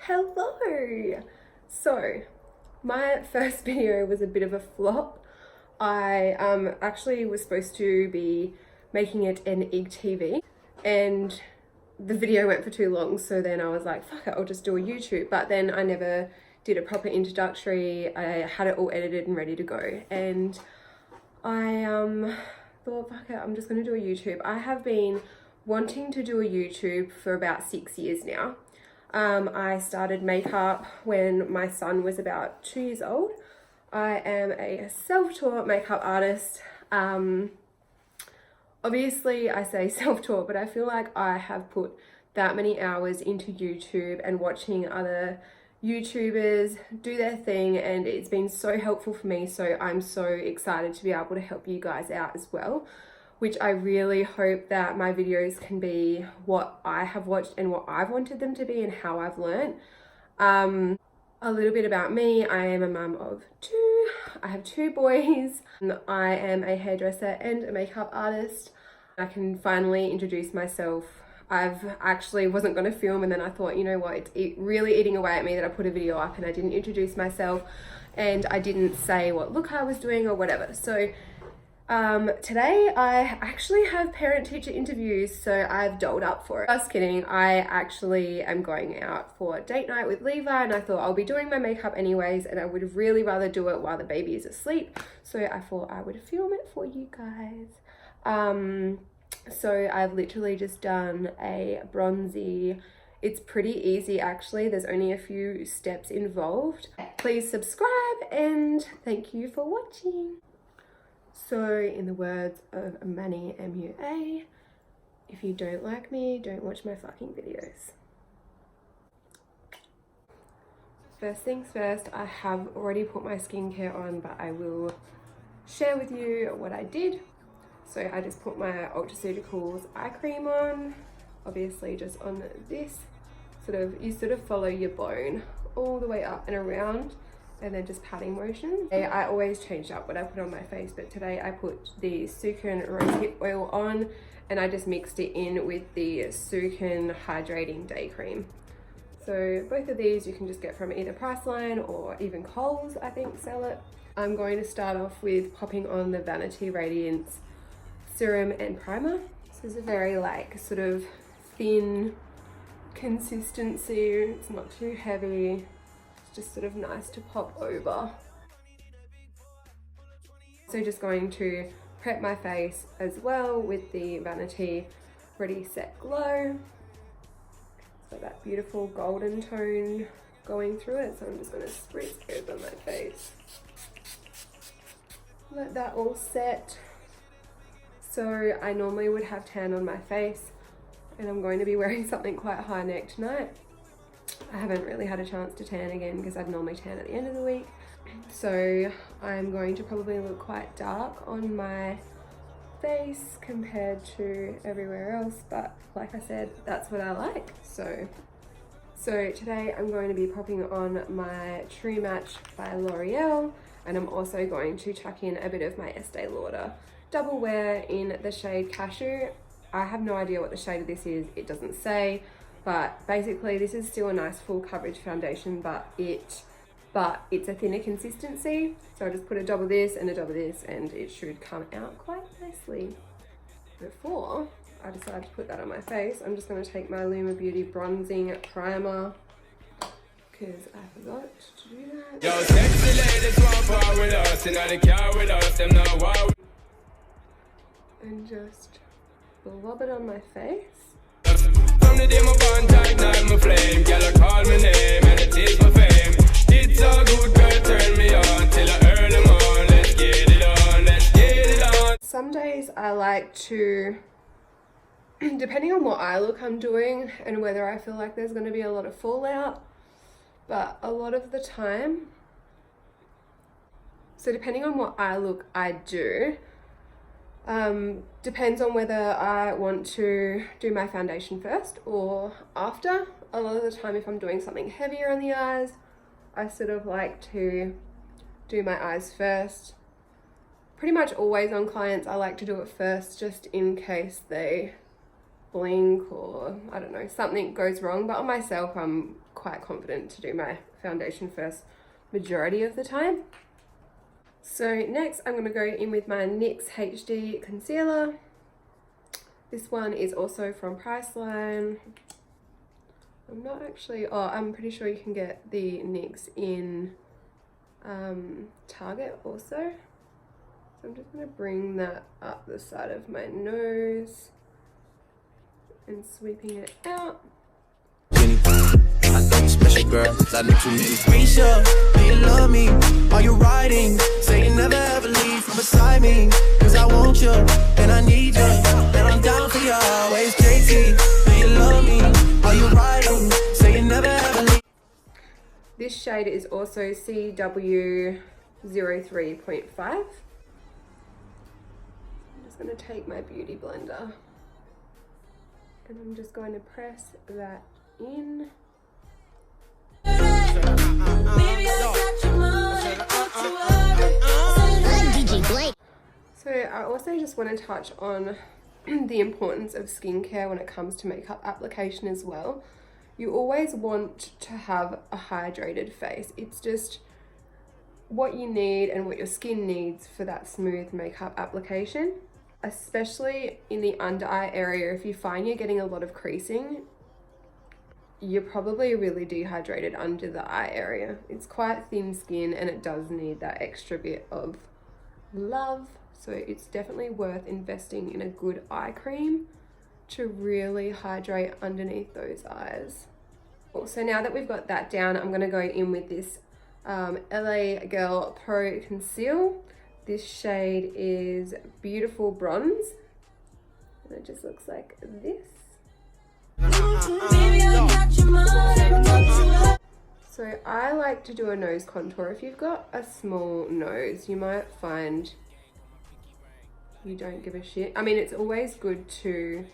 Hello! So, my first video was a bit of a flop. I actually was supposed to be making it an IGTV and the video went for too long, so then I was like, fuck it, I'll just do a YouTube. But then I never did a proper introductory. I had it all edited and ready to go, and I thought, fuck it, I'm just gonna do a YouTube. I have been wanting to do a YouTube for about 6 years now. I started makeup when my son was about 2 years old. I am a self-taught makeup artist. Obviously I say self-taught, but I feel like I have put that many hours into YouTube and watching other YouTubers do their thing, and it's been so helpful for me. So I'm so excited to be able to help you guys out as well, which I really hope that my videos can be what I have watched and what I've wanted them to be and how I've learned. A little bit about me. I am a mum of two. I have 2 boys. I am a hairdresser and a makeup artist. I can finally introduce myself. I've actually wasn't going to film, and then I thought, you know what, it's really eating away at me that I put a video up and I didn't introduce myself and I didn't say what look I was doing or whatever. So today I actually have parent-teacher interviews, so I've dolled up for it. Just kidding, I actually am going out for date night with Levi, and I thought I'll be doing my makeup anyways, and I would really rather do it while the baby is asleep, so I thought I would film it for you guys. So I've literally just done a bronzy. It's pretty easy actually, there's only a few steps involved. Please subscribe and thank you for watching. So in the words of Manny MUA, if you don't like me, don't watch my fucking videos. First things first, I have already put my skincare on, but I will share with you what I did. So I just put my Ultraceuticals eye cream on, obviously just on this, you sort of follow your bone all the way up and around, and then just patting motion. I always change up what I put on my face, but today I put the Sukin Rosehip Oil on, and I just mixed it in with the Sukin Hydrating Day Cream. So both of these you can just get from either Priceline or even Kohl's, I think, sell it. I'm going to start off with popping on the Vanity Radiance Serum and Primer. This is a very sort of thin consistency. It's not too heavy. Just sort of nice to pop over. So just going to prep my face as well with the Vanity Ready Set Glow. So that beautiful golden tone going through it. So I'm just going to spritz over my face. Let that all set. So I normally would have tan on my face, and I'm going to be wearing something quite high neck tonight. I haven't really had a chance to tan again because I'd normally tan at the end of the week. So I'm going to probably look quite dark on my face compared to everywhere else, but like I said, that's what I like. So today I'm going to be popping on my True Match by L'Oreal, and I'm also going to chuck in a bit of my Estee Lauder Double Wear in the shade Cashew. I have no idea what the shade of this is, it doesn't say. But basically this is still a nice full coverage foundation, but it's a thinner consistency. So I just put a dab of this and a dab of this, and it should come out quite nicely. Before I decide to put that on my face, I'm just going to take my Luma Beauty Bronzing Primer, because I forgot to do that. Yo, sexy ladies want part with us, and the car with us, them know wow. And just blob it on my face. From the day my bond tight, not my flame. Girl, call my name and it is my fame. It's a good girl, turn me on till I earn them on. Let's get it on, let's get it on. Some days I like to, depending on what eye look I'm doing and whether I feel like there's going to be a lot of fallout, but a lot of the time, so depending on what eye look I do, depends on whether I want to do my foundation first or after. A lot of the time if I'm doing something heavier on the eyes, I sort of like to do my eyes first. Pretty much always on clients I like to do it first, just in case they blink or I don't know, something goes wrong. But on myself I'm quite confident to do my foundation first majority of the time. So next I'm going to go in with my NYX HD concealer. This one is also from Priceline. I'm not actually, I'm pretty sure you can get the NYX in Target also. So I'm just going to bring that up the side of my nose and sweeping it out. Special girl, I know too many. Risha, do you love me? Are you riding? Say you never ever leave from beside me. Cause I want you, and I need you, and I'm down for you always. JT, do you love me? Are you riding? Say you never ever leave. This shade is also CW03.5. I'm just going to take my beauty blender and I'm just going to press that in. So I also just want to touch on the importance of skincare when it comes to makeup application as well. You always want to have a hydrated face. It's just what you need and what your skin needs for that smooth makeup application. Especially in the under eye area, if you find you're getting a lot of creasing, you're probably really dehydrated under the eye area. It's quite thin skin and it does need that extra bit of love. So it's definitely worth investing in a good eye cream to really hydrate underneath those eyes. So now that we've got that down, I'm going to go in with this LA Girl Pro Conceal. This shade is Beautiful Bronze and it just looks like this. So I like to do a nose contour. If you've got a small nose, you might find you don't give a shit. I mean, it's always good to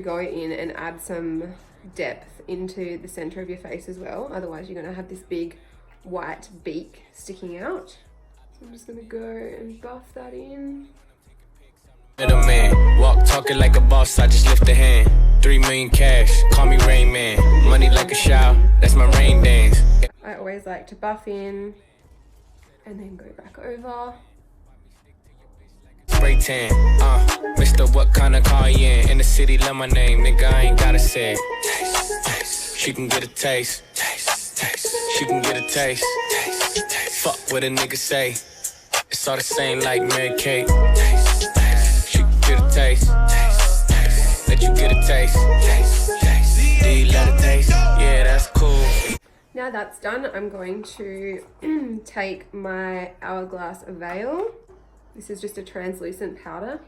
go in and add some depth into the center of your face as well. Otherwise you're gonna have this big white beak sticking out. So I'm just gonna go and buff that in. Middleman, walk talking like a boss, I just lift a hand. 3 million cash, call me Rain Man. Money like a shower, that's my rain dance. I always like to buff in and then go back over. Spray tan, Mr. What kind of car you in the city, love my name, nigga, I ain't gotta say it. Taste, taste, she can get a taste. Taste, taste, she can get a taste. Taste, taste, fuck what a nigga say. It's all the same like Mary Kate. Taste, taste, she can get a taste. Taste, taste, let you get a taste. Taste, taste, do you let it taste? Yeah, that's cool. Now that's done, I'm going to take my Hourglass Veil. This is just a translucent powder.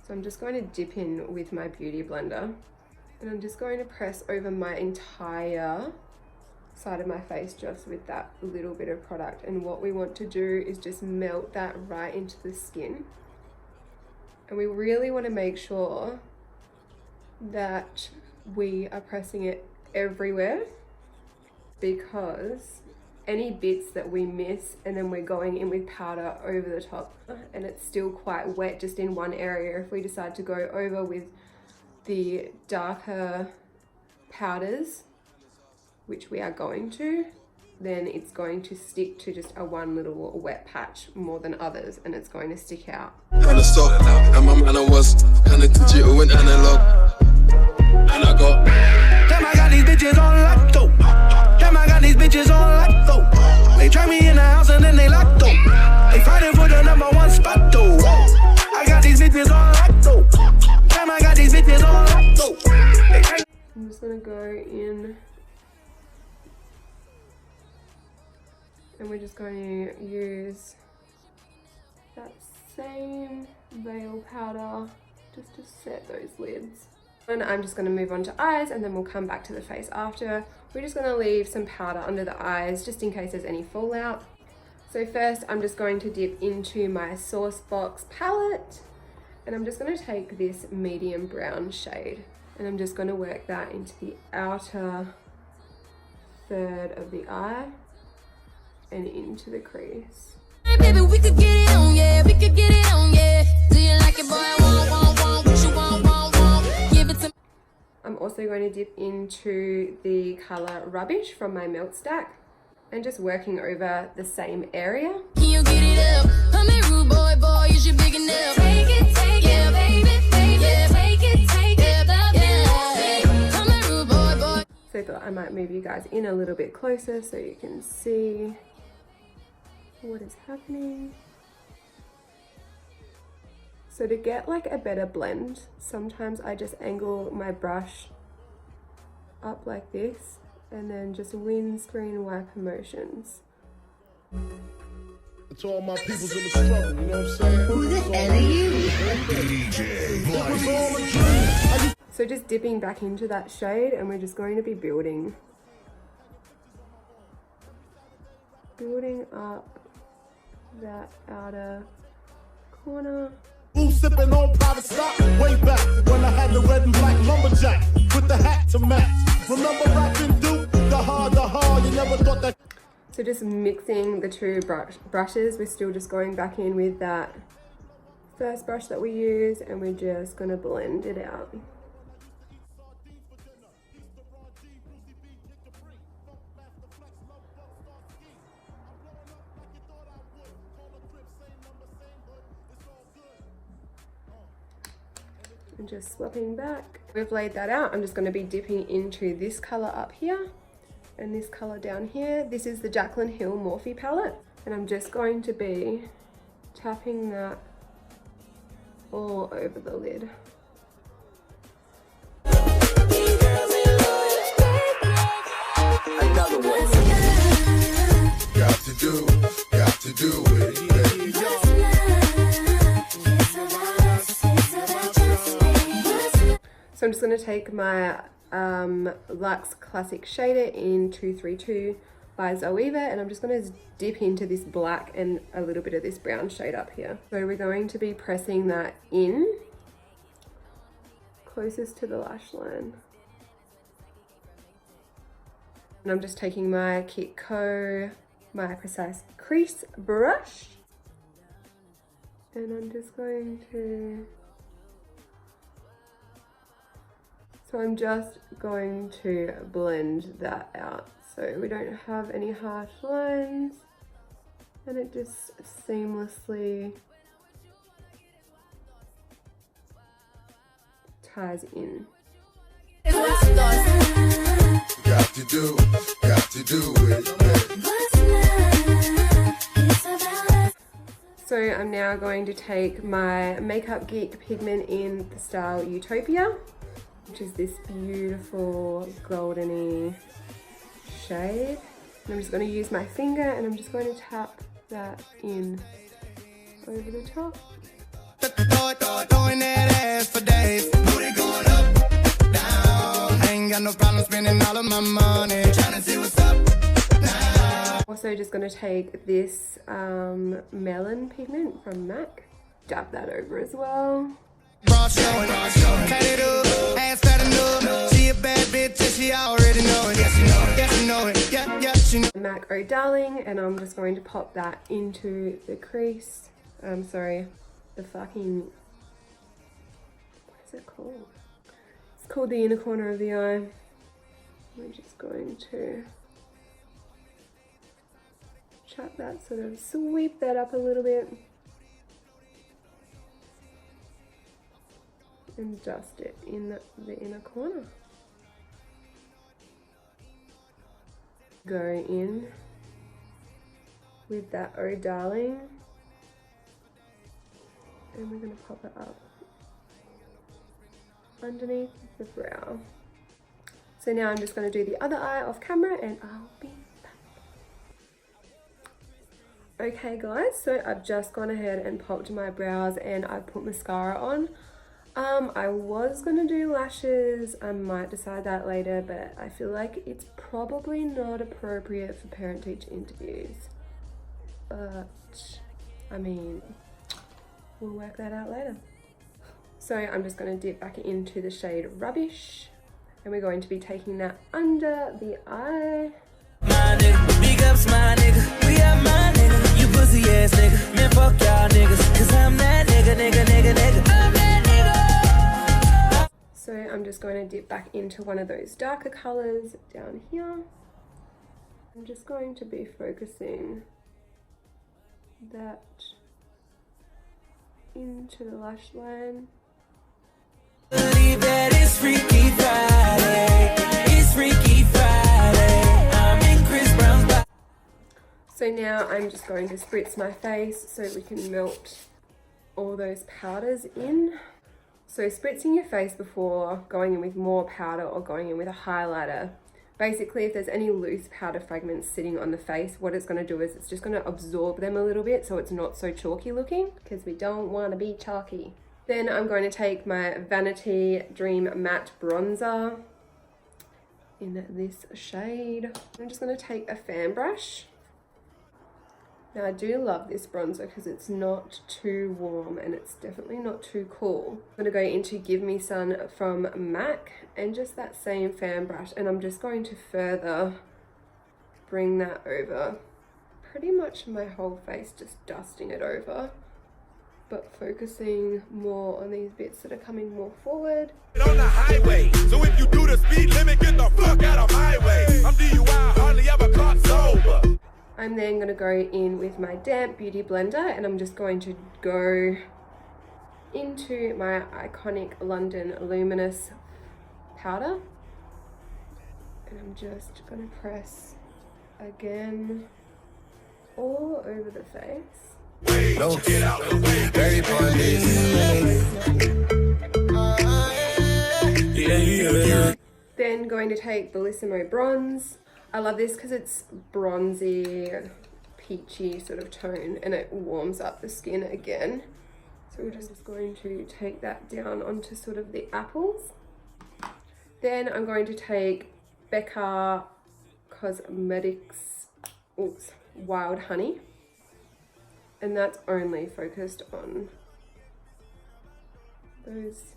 So I'm just going to dip in with my beauty blender and I'm just going to press over my entire side of my face just with that little bit of product. And what we want to do is just melt that right into the skin. And we really want to make sure that we are pressing it everywhere, because any bits that we miss and then we're going in with powder over the top and it's still quite wet just in one area, if we decide to go over with the darker powders, which we are going to, then it's going to stick to just a one little wet patch more than others and it's going to stick out. Kinda soft, and my manner was kinda digital and analog. And I got damn, I got these bitches on lock though. Damn, I got these bitches on lock though. They try me in the house and then they lock though. They fighting for the #1 spot though. I got these bitches on lock though. Damn, I got these bitches on lock though. I'm just gonna go in and we're just going to use that same veil powder just to set those lids. And I'm just going to move on to eyes and then we'll come back to the face after. We're just going to leave some powder under the eyes just in case there's any fallout. So first I'm just going to dip into my Source Box palette and I'm just going to take this medium brown shade and I'm just going to work that into the outer third of the eye and into the crease. Hey baby, we could get it on, yeah, we could get it on, yeah. Do you like it, boy? Want, what you want, give it to me. I'm also going to dip into the colour Rubbish from my Melt Stack and just working over the same area. Can you get it up? I'm a rude boy, boy, you should big enough. Take it, yeah, baby, yeah, take it, yeah. I'm a rude boy, boy. So I thought I might move you guys in a little bit closer so you can see what is happening. So to get like a better blend, sometimes I just angle my brush up like this and then just windscreen wipe motions. To all my peoples in the struggle, you know what I'm saying? Who the hell are you? So just dipping back into that shade, and we're just going to be building up that outer corner. Who's sipping on private stock? Way back when I had the red and black lumberjack with the hat to match. Remember rapping Duke? The hard, you never thought that. So just mixing the two brushes, we're still just going back in with that first brush that we used, and we're just gonna blend it out. And just swapping back. We've laid that out. I'm just going to be dipping into this color up here and this color down here. This is the Jaclyn Hill Morphe palette, and I'm just going to be tapping that all over the lid. Another one. Got to do it. So I'm just going to take my Luxe Classic Shader in 232 by Zoeva, and I'm just going to dip into this black and a little bit of this brown shade up here. So we're going to be pressing that in closest to the lash line. And I'm just taking my Kit Co, my Precise Crease brush, and I'm just going to... So I'm just going to blend that out so we don't have any harsh lines, and it just seamlessly ties in. Got to do it. So I'm now going to take my Makeup Geek pigment in the style Utopia, which is this beautiful goldeny shade. And I'm just going to use my finger and I'm just going to tap that in over the top. Throwing that ass for days. Booty going up, down. I ain't got no problem spending all of my money. Trying to see what's up now. Also just going to take this melon pigment from MAC, dab that over as well. Bra showing, cut it up, ass fat enough. She a bad bitch and she already know it. Yes, you know it, yes, you know it, yeah, she know it. MAC Oh Darling, and I'm just going to pop that into the crease. I'm sorry, the fucking, what is it called? It's called the inner corner of the eye. We're just going to chop that, sort of sweep that up a little bit. And dust it in the inner corner. Go in with that Oh Darling, and we're going to pop it up underneath the brow. So now I'm just going to do the other eye off camera and I'll be back. Okay guys, so I've just gone ahead and popped my brows and I've put mascara on. I was gonna do lashes, I might decide that later, but I feel like it's probably not appropriate for parent-teacher interviews. But, I mean, we'll work that out later. So I'm just gonna dip back into the shade Rubbish, and we're going to be taking that under the eye. My nigga, big ups my nigga, we are my nigga, you pussy ass nigga, man fuck y'all niggas, cause I'm that nigga, I'm that nigga. So I'm just just going to dip back into one of those darker colors down here. I'm just going to be focusing that into the lash line. Believe that it's Freaky Friday. It's Freaky Friday. I'm in Chris Brown's body. So now I'm just going to spritz my face so we can melt all those powders in. So spritzing your face before going in with more powder or going in with a highlighter, basically if there's any loose powder fragments sitting on the face, what it's going to do is it's just going to absorb them a little bit so it's not so chalky looking, because we don't want to be chalky. Then I'm going to take my Vanity Dream Matte Bronzer in this shade. I'm just going to take a fan brush. Now I do love this bronzer because it's not too warm and it's definitely not too cool. I'm going to go into Give Me Sun from MAC and just that same fan brush, and I'm just going to further bring that over pretty much my whole face, just dusting it over, but focusing more on these bits that are coming more forward. On the highway, so if you do the speed limit, get the fuck out of my way. I'm DUI, hardly ever caught sober. I'm then going to go in with my damp beauty blender and I'm just going to go into my iconic London Luminous powder, and I'm just going to press again all over the face. No, get out the way, very funny. Then going to take Bellissimo Bronze. I love this because it's bronzy, peachy sort of tone, and it warms up the skin again. So we're just going to take that down onto sort of the apples. Then I'm going to take Becca Cosmetics Wild Honey, and that's only focused on those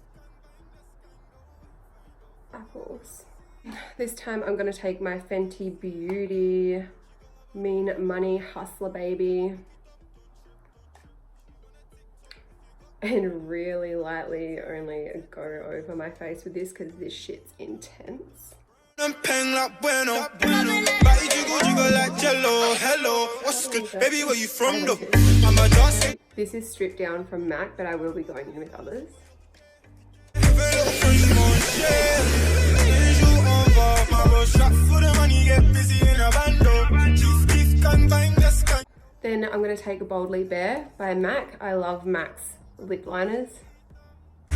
apples. This time I'm going to take my Fenty Beauty Mean Money Hustler Baby and really lightly only go over my face with this because this shit's intense. This is stripped down from MAC, but I will be going in with others. Then I'm going to take Boldly Bare by MAC. I love MAC's lip liners.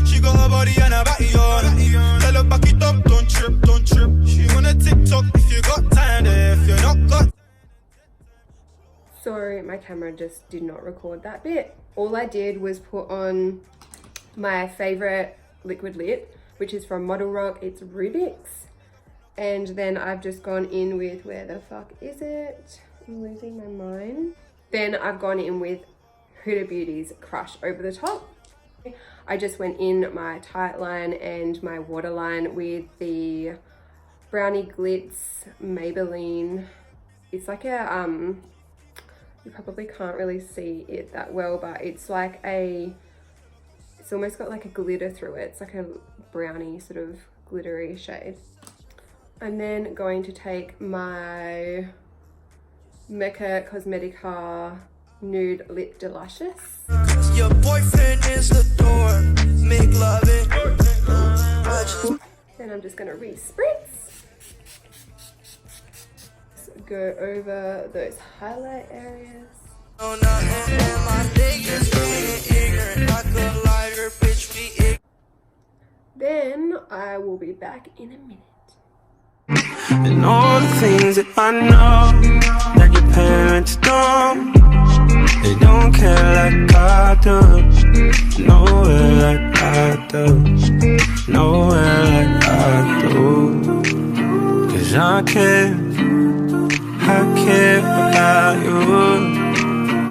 She got her body and her body on. Tell her back it up, don't trip, don't trip. She wanna TikTok if you got time there, if you're not got. Sorry, my camera just did not record that bit. All I did was put on my favorite liquid lip, which is from Model Rock. It's Rubik's. And then I've just gone in with, where the fuck is it? I'm losing my mind. Then I've gone in with Huda Beauty's Crush over the top. I just went in my tight line and my waterline with the Brownie Glitz Maybelline. It's like a, you probably can't really see it that well, but it's like a, it's almost got like a glitter through it. It's like a brownie sort of glittery shade. I'm then going to take my Mecca Cosmetica Nude Lip Delicious. Your boyfriend is the door, make love it. Then I'm just gonna re-spritz. So go over those highlight areas. Oh, nothing in my niggas being ignorant. I could lie, your bitch be ignorant. Then I will be back in a minute. And all the things that I know that your parents don't, they don't care like I do, nowhere like I do, nowhere like I do, 'cause I care